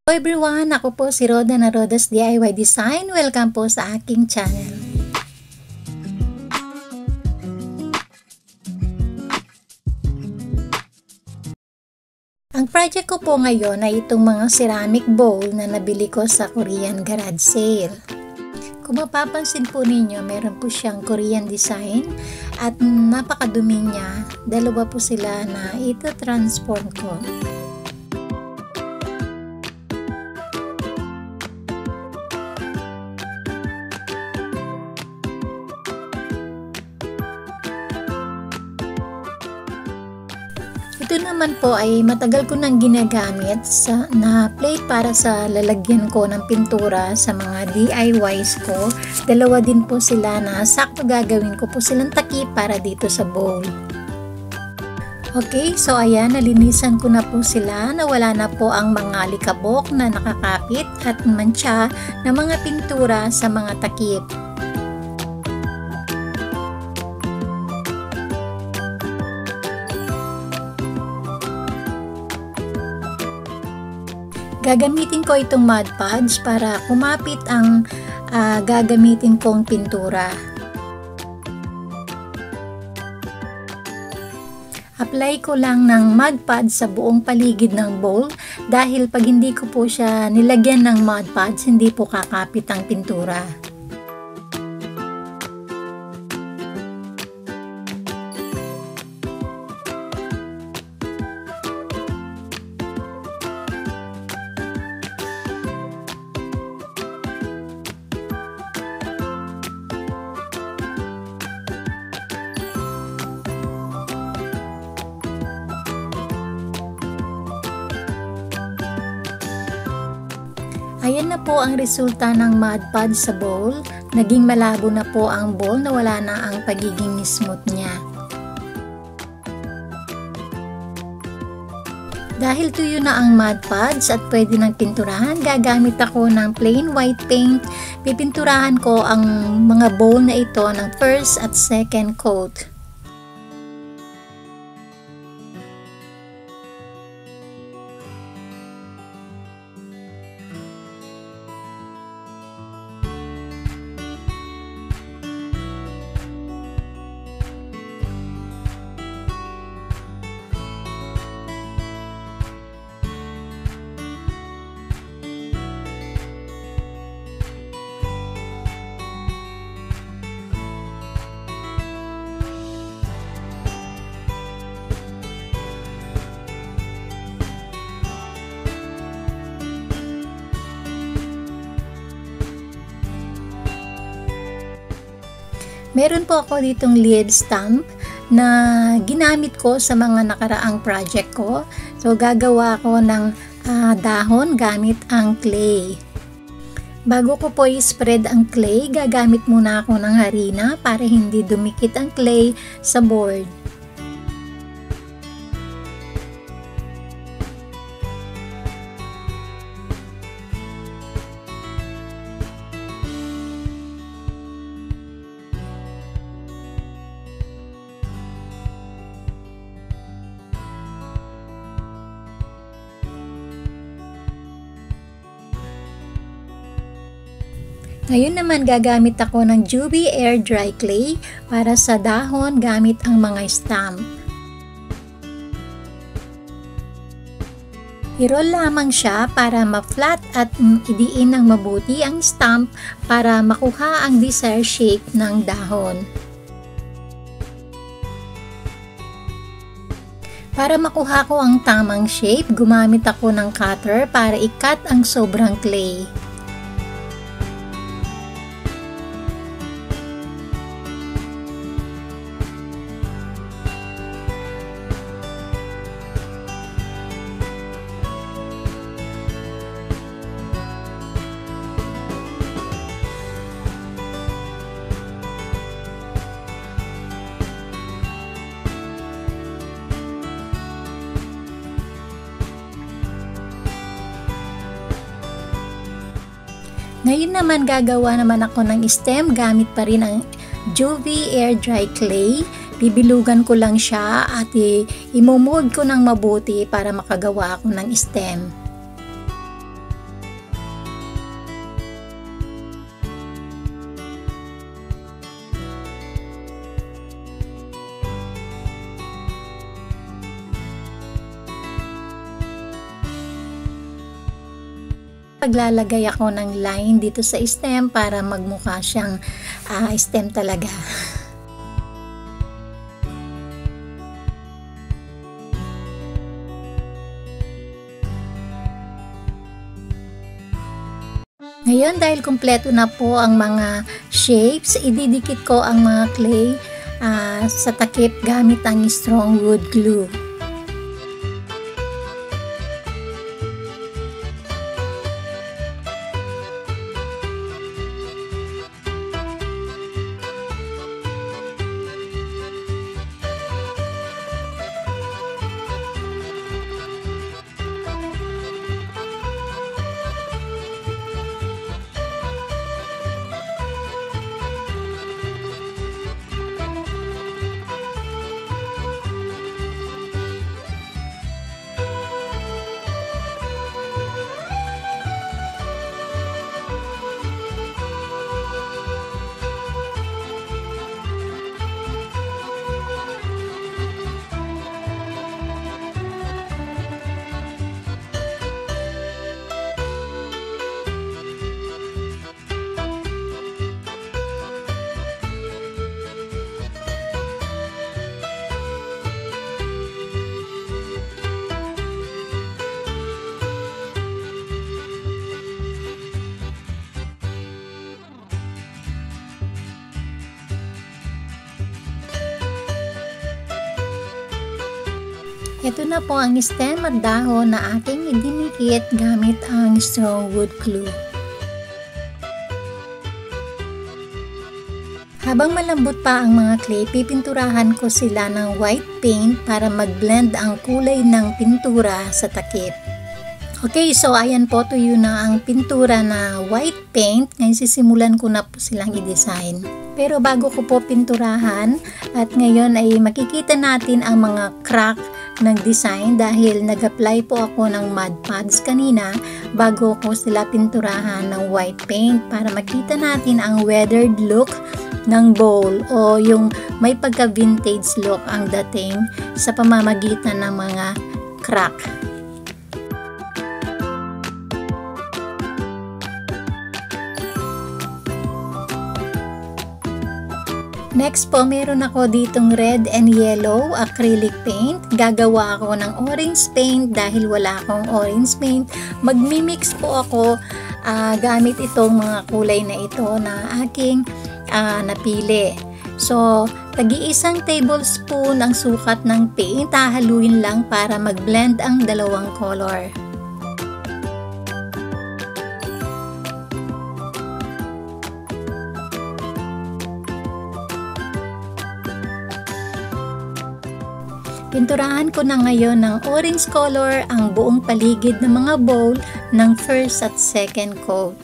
Hello everyone! Ako po si Roda na Roda's DIY Design. Welcome po sa aking channel. Ang project ko po ngayon ay itong mga ceramic bowl na nabili ko sa Korean garage sale. Kung mapapansin po ninyo, meron po siyang Korean design at napakadumi niya. Dalawa po sila na ito transform ko. Ito naman po ay matagal ko nang ginagamit na plate para sa lalagyan ko ng pintura sa mga DIYs ko. Dalawa din po sila na sakto gagawin ko po silang takip para dito sa bowl. Okay, so ayan, nalinisan ko na po sila. Nawala na po ang mga alikabok na nakakapit at mantsa ng mga pintura sa mga takip. Gagamitin ko itong mud pads para kumapit ang gagamitin kong pintura. Apply ko lang ng mud pads sa buong paligid ng bowl dahil pag hindi ko po siya nilagyan ng mud pads, hindi po kakapit ang pintura. Ayan na po ang resulta ng mud pad sa bowl. Naging malabo na po ang bowl, nawala na ang pagiging smooth niya. Dahil tuyo na ang mud pads at pwede nang pinturahan, gagamit ako ng plain white paint. Pipinturahan ko ang mga bowl na ito ng first at second coat. Meron po ako ditong lid stamp na ginamit ko sa mga nakaraang project ko. So, gagawa ko ng dahon gamit ang clay. Bago ko po i-spread ang clay, gagamit muna ako ng harina para hindi dumikit ang clay sa board. Ngayon naman gagamit ako ng Joovy Air Dry Clay para sa dahon gamit ang mga stamp. I-roll lamang siya para ma-flat at idiin ng mabuti ang stamp para makuha ang desired shape ng dahon. Para makuha ko ang tamang shape, gumamit ako ng cutter para i-cut ang sobrang clay. Ngayon naman gagawa naman ako ng stem gamit pa rin ang Joovy Air Dry Clay. Bibilugan ko lang siya at i-mold ko ng mabuti para makagawa ako ng stem. nakapaglalagay ako ng line dito sa stem para magmukha siyang stem talaga. Ngayon, dahil kumpleto na po ang mga shapes, ididikit ko ang mga clay sa takip gamit ang strong wood glue. Ito na po ang stem at dahon na aking idinikit gamit ang strong wood glue. Habang malambot pa ang mga clay, pipinturahan ko sila ng white paint para mag-blend ang kulay ng pintura sa takip. Okay, so ayan po, tuyo na ang pintura na white paint. Ngayon sisimulan ko na po silang i-design. Pero bago ko po pinturahan, at ngayon ay makikita natin ang mga crack ng design dahil nag-apply po ako ng mud pads kanina bago ko sila pinturahan ng white paint para makita natin ang weathered look ng bowl o yung may pagka-vintage look ang dating sa pamamagitan ng mga crack. Next po, meron ako ditong red and yellow acrylic paint. Gagawa ako ng orange paint dahil wala akong orange paint. Magmimix po ako gamit itong mga kulay na ito na aking napili. So, tagi-isang tablespoon ang sukat ng paint. Hahaluin lang para mag-blend ang dalawang color. Pinturahan ko na ngayon ng orange color ang buong paligid ng mga bowl ng first at second coat.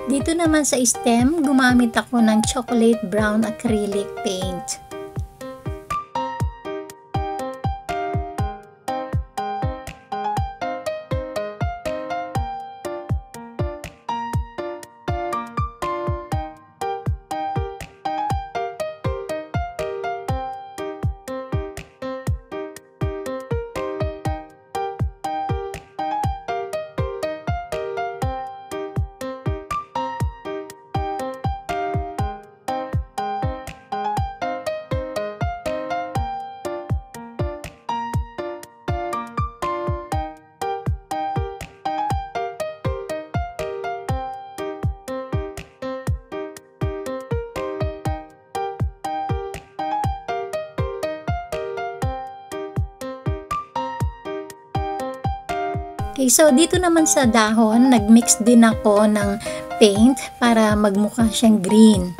Dito naman sa stem, gumamit ako ng chocolate brown acrylic paint. Okay, so dito naman sa dahon, nagmix din ako ng paint para magmukha siyang green.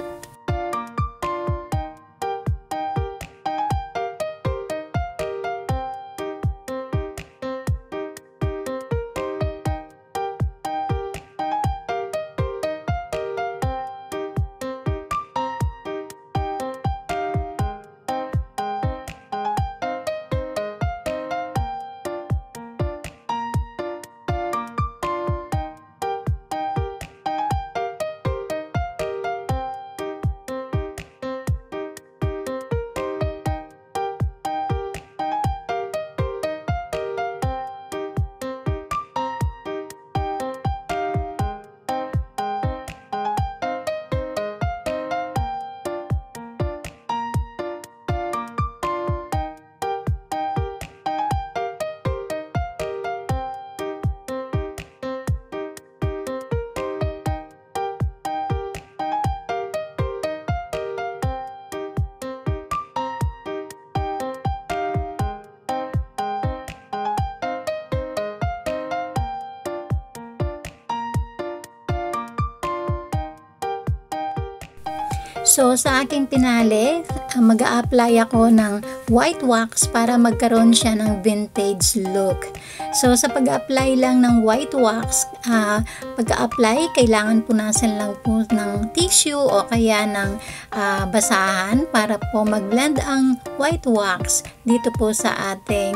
So, sa aking pinali, mag-a-apply ako ng white wax para magkaroon siya ng vintage look. So, sa pag-apply lang ng white wax, pag-apply, kailangan punasan lang po ng tissue o kaya ng basahan para po mag-blend ang white wax dito po sa ating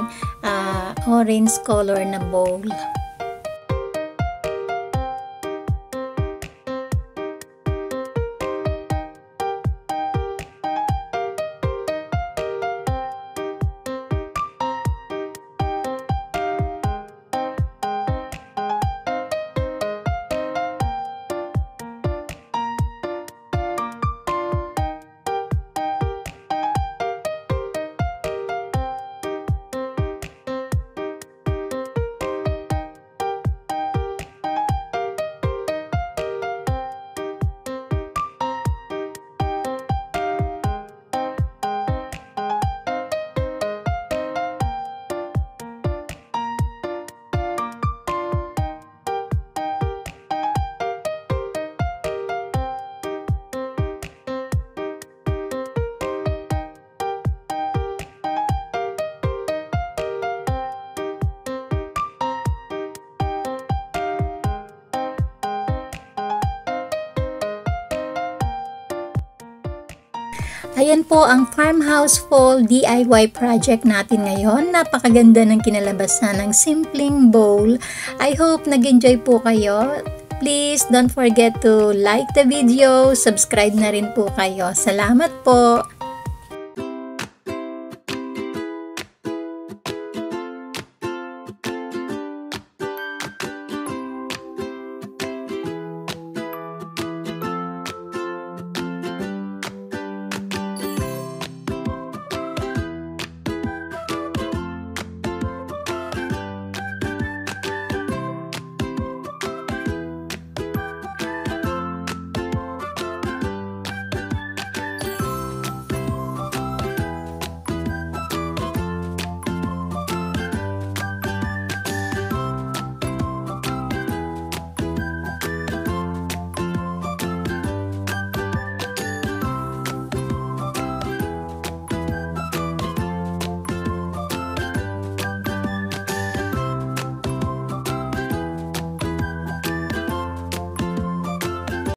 orange color na bowl. Ayan po ang farmhouse fall DIY project natin ngayon. Napakaganda ng kinalabasan ng simpleng bowl. I hope nag-enjoy po kayo. Please don't forget to like the video, subscribe na rin po kayo. Salamat po!